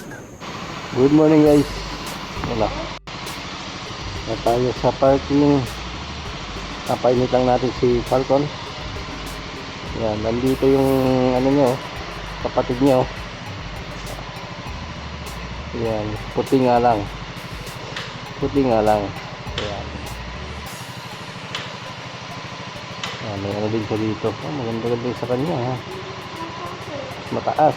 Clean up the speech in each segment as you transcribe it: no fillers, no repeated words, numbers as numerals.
Good morning guys. Wala. Na tayo sa parking. Napainit lang natin si Falcon. Yan, nandito yung ano nyo, kapatid nyo. Yan, puti nga lang. Puti nga lang. Yan. Yan, may ano din siya dito. Oh, maganda-ganda yung sa kanya ha. Mataas.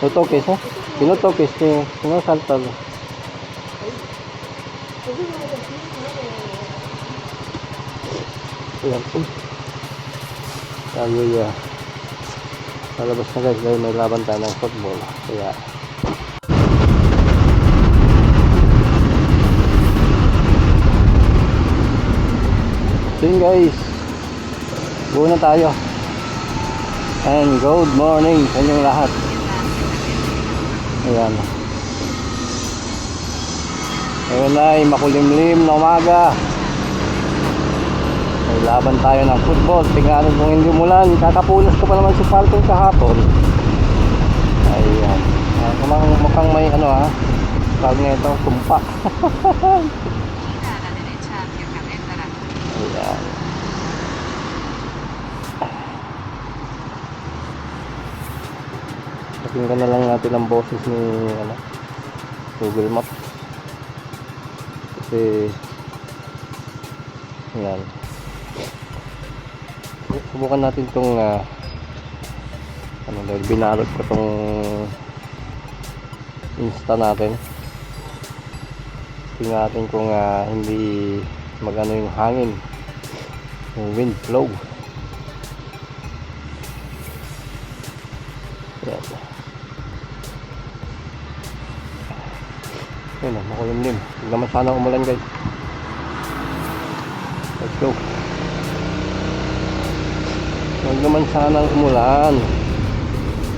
Tutokis ha? Pinutokis niya. Pinasaltal. Ayan. Sabi niya. Palabas na guys dahil may laban tayo ng football. Kaya. So yun guys. Buo na tayo. And good morning sa inyong lahat. Ayan. Ngayon ay makulimlim na umaga. May laban tayo ng football. Tingnan kung hindi umulan. Kakapunas ko pa naman si Falcon kahapon. Ayan. Mukhang may ano ha. Tawag nga ito, sumpa. Ayan. Pakinggan na lang natin ang boses ni Google Maps. Kasi ayan. Subukan natin itong dahil binalot ko itong Insta natin. Tingnan natin kung hindi magano yung hangin, yung wind flow. Ayan. Ayun o, makulimlim. Huwag naman sana umulan guys. Let's go. Huwag naman sana umulan.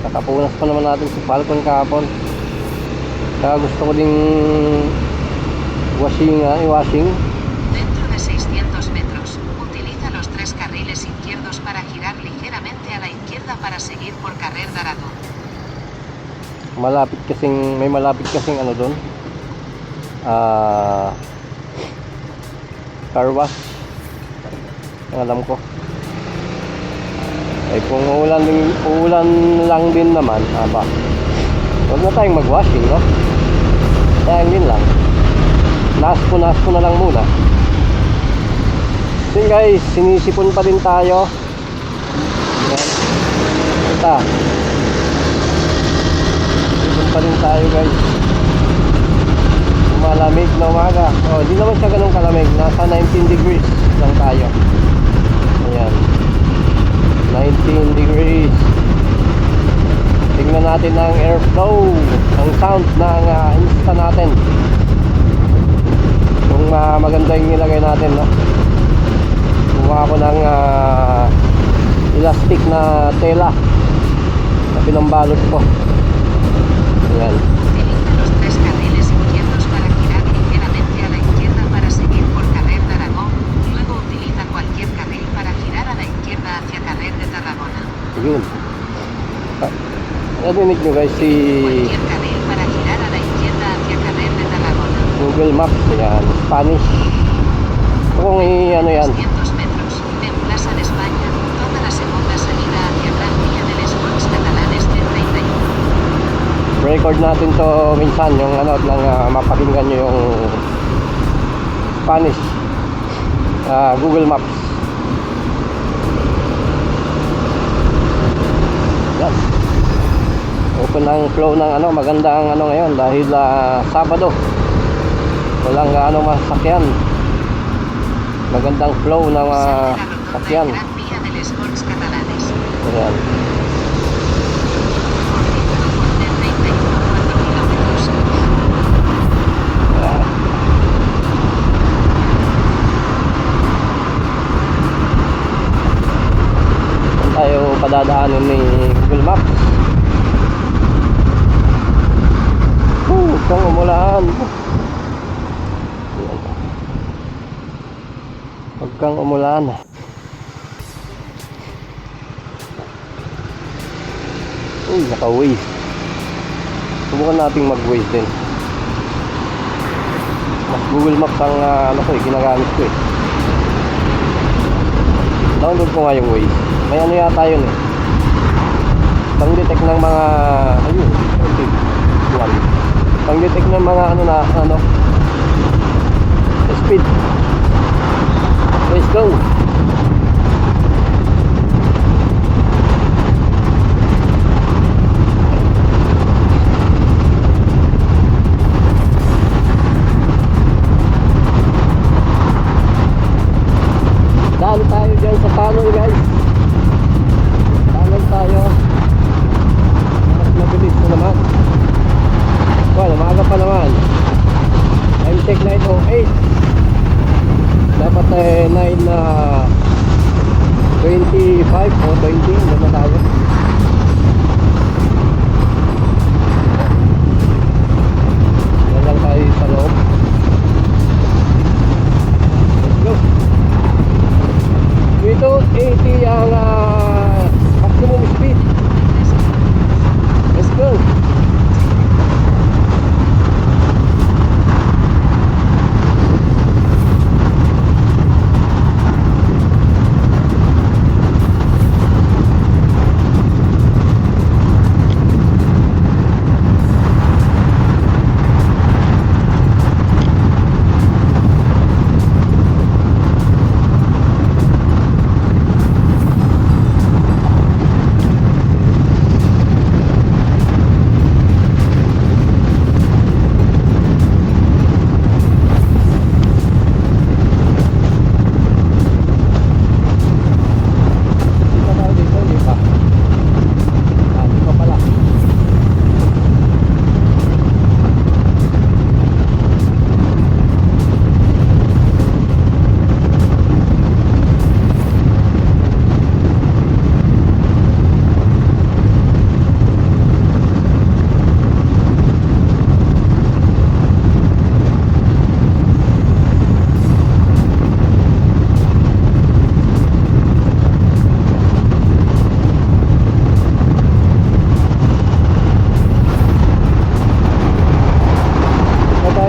Kakapunas pa naman natin si Falcon kahapon. Kaya gusto ko ding i-washing. Dentro de 600 metros, utiliza los 3 carriles izquierdos para girar ligeramente a la izquierda para seguir por Carrer d'Aragón. May malapit kasing ano doon. Car wash. Ang alam ko. Ay kung uulan lang din naman, huwag na tayong mag-washing, no? Sayang din lang. Nasko na lang muna. So guys, sinisipon pa din tayo. Ito. Sinisipon pa din tayo guys. Malamig na umaga. Hindi naman siya ganun kalamig. Nasa 19 degrees lang tayo. Ayan. 19 degrees. Tingnan natin ang airflow, ang sound ng Insta natin. Kung maganda yung nilagay natin, no? Kumuha ko ng elastic na tela na pinambalot ko. Ayan. Yun. Narinig nyo guys si Google Maps. Yan, Spanish. Kung ano yan, record natin to minsan yung mapakinggan nyo yung Spanish Google Maps. Yan. Open ang flow ng maganda ang ngayon dahil Sabado. Walang masakyan. Magandang flow ng sakyan. Ayan. Tayo padadaanin ni Google Maps. Kung umulan. Huwag kang umulan. Uy, naka-waste. Subukan nating mag-Waze din. Mas Google Maps ang ano ko ginagamit ko eh. Download ko nga yung Waze. May ano yata yun eh. Pang-detect ng mga ayun, okay. Pang-detect ng mga speed. Let's go. Daan tayo dyan sa tunnel guys. Tunnel tayo. Mas mabilis na naman. Well, umaga pa naman. Time check 9:08. Dapat 9 na 25 o 20. Doon na tayo. Doon lang tayo sa loob. Let's go. Dito 80 ang maximum speed. Let's go.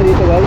Dito guys.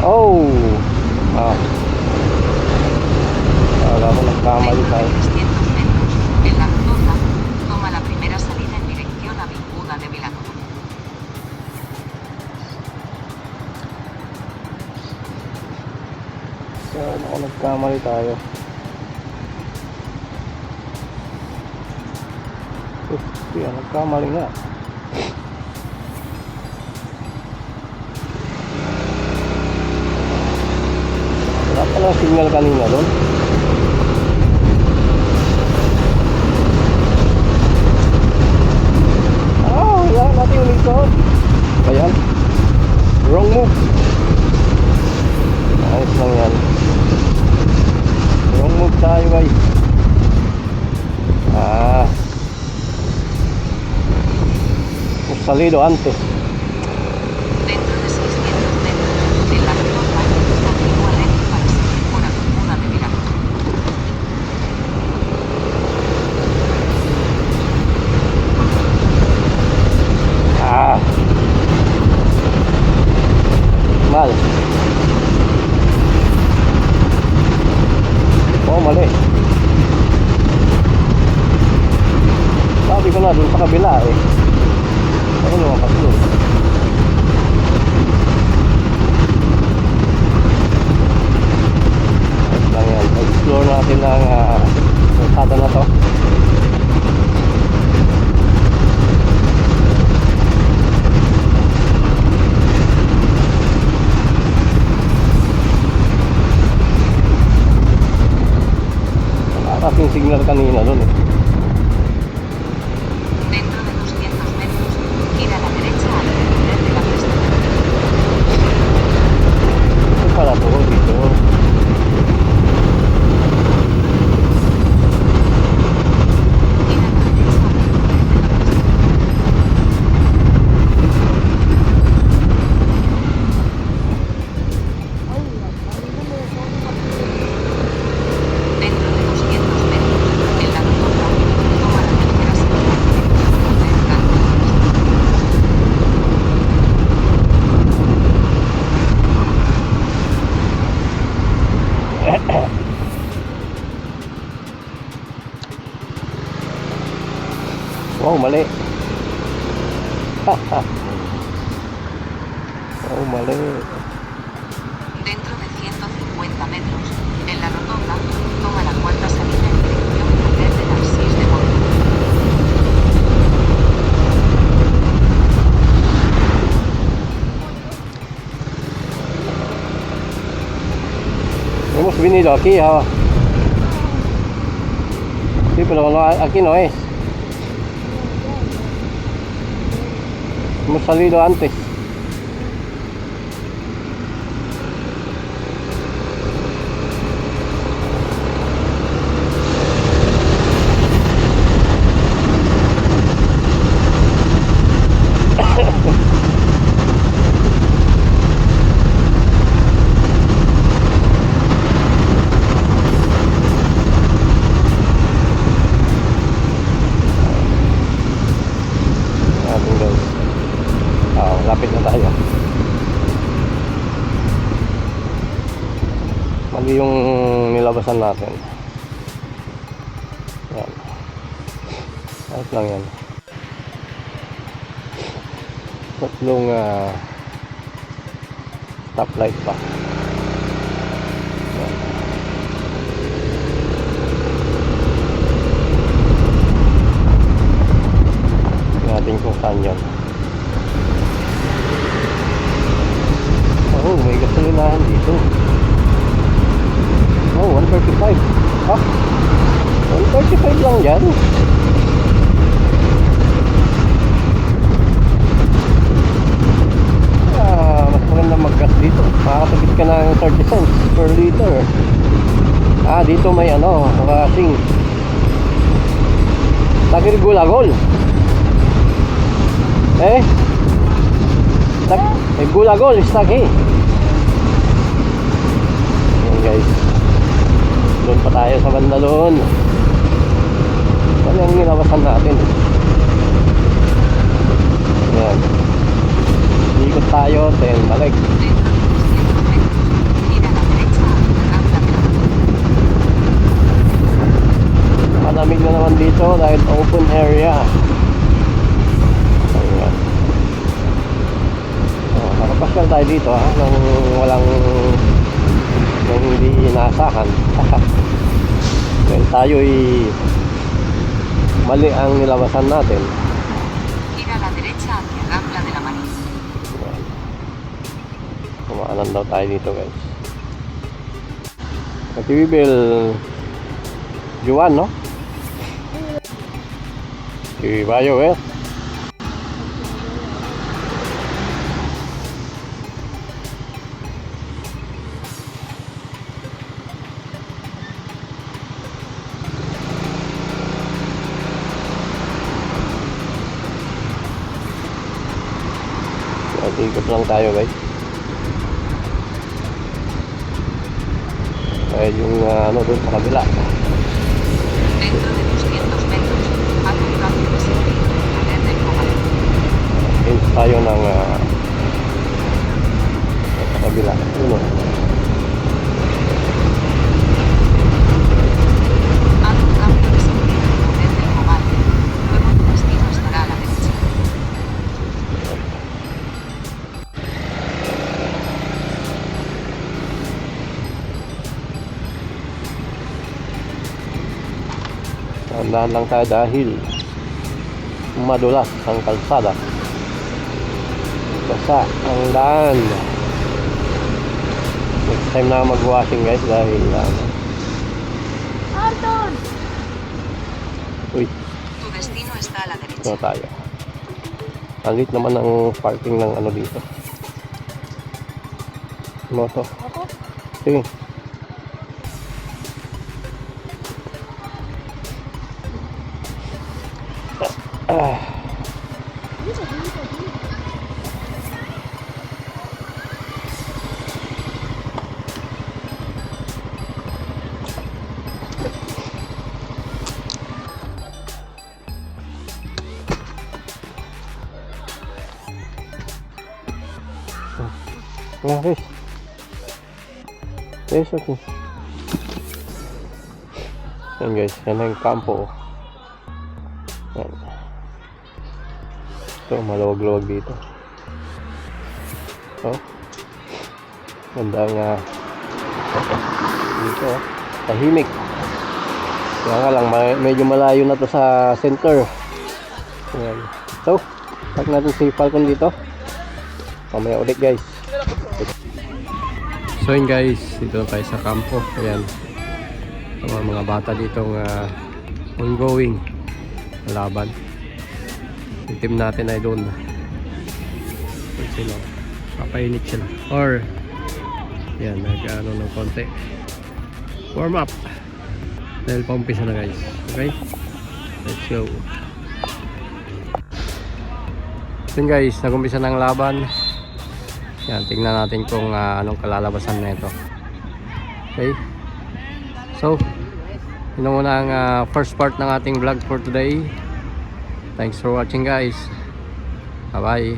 Oh. Ah. Kala mo nagkamali tayo. 300 metros. En la redonda, toma la primera salida en dirección avinguda de Milano. So, ako nagkamali tayo. Yan, nagkamali nga. Wala pala signal kanina doon. Wala natin ulit doon. Ayan. Wrong move. Ayos lang yan. Wrong move tayo guys. Salido antes. Dentro de 600 metros, en la redonda, continúa recto para seguir por avinguda de Milano. Mal. Oh, mali. signal kanina doon eh. Dentro de 200 metros, gira a la derecha al terminar de la prestación. Ito pala to, dito. Gira a la derecha al terminar de la prestación. Dentro de 200 metros, en la rotonda, toma la tercera salida en dirección occidental. Wow, mali. Wow, mali. Dentro de 150 metros, en la rotonda, toma la cuarta salida en dirección Carrer de Narcís de Mont. Hemos venido aquí, ah. Sí, pero no, aquí no es. Hemos salido antes. Ating guys. Lapit na tayo. Mali yung nilabasan natin. Yan. Ayos lang yan. Tatlong stoplight pa. Yan. Natin kung saan yun. Oh, may gasolinahan dito. Oh, 135. Ah, 135 lang yan. Mas maganda mag-gas dito. Makakatipid ka ng 30 cents per liter. Dito may kasing Tagir Gulagol. May Gulagol is lagi. Ayan guys. Doon pa tayo sa banda doon. Yan ang nilabasan natin. Ayan. Ikot tayo, then balik. Malamig na naman dito dahil open area. Ayan. Nakapasyal tayo dito nang walang hindi inaasahan. Dahil tayo'y mali ang nilabasan natin. Gira a la derecha hacia Rambla de la Maris. Kumaanan daw tayo dito guys. Nagtibibil Juan, no? Bayo eh. Ikot lang tayo guys. Yung doon sa kabila. Dentro de 200 metros, haz un cambio de sentido en Carrer del Comal. Hints tayo ng sa kabila. Haz un cambio de sentido en Carrer del Comal. Luego tu destino estará a la derecha. Tandaan lang tayo dahil madulas ang kalsada. Basa ang daan. Next time na mag-washing guys dahil Uy, Tu destino está a la ito derecha. na tayo. Alit naman ang parking ng ano dito. Moto. Sige. Ah. Nga, guys. Guys, okay. Yan guys, yan ang kampo. Yan. Ito, maluwag-luwag dito. Oh. Ganda nga. Dito, tahimik. Kaya nga lang, medyo malayo na to sa center. Yan. So, park natin si Falcon dito. Mamaya ulit guys. So yun guys, dito na tayo sa kampo. Ayan. Mga bata ditong ongoing laban. Yung team natin ay doon. Doon sila. Papainit sila. Or yan, nag-ano ng konti. Warm up. Dahil paumpisa na guys. Okay? Let's go. Yun guys, nag-umpisa na ang laban. Yan, tingnan natin kung anong kalalabasan na ito. Okay? So, yun muna ang first part ng ating vlog for today. Thanks for watching guys. Bye bye.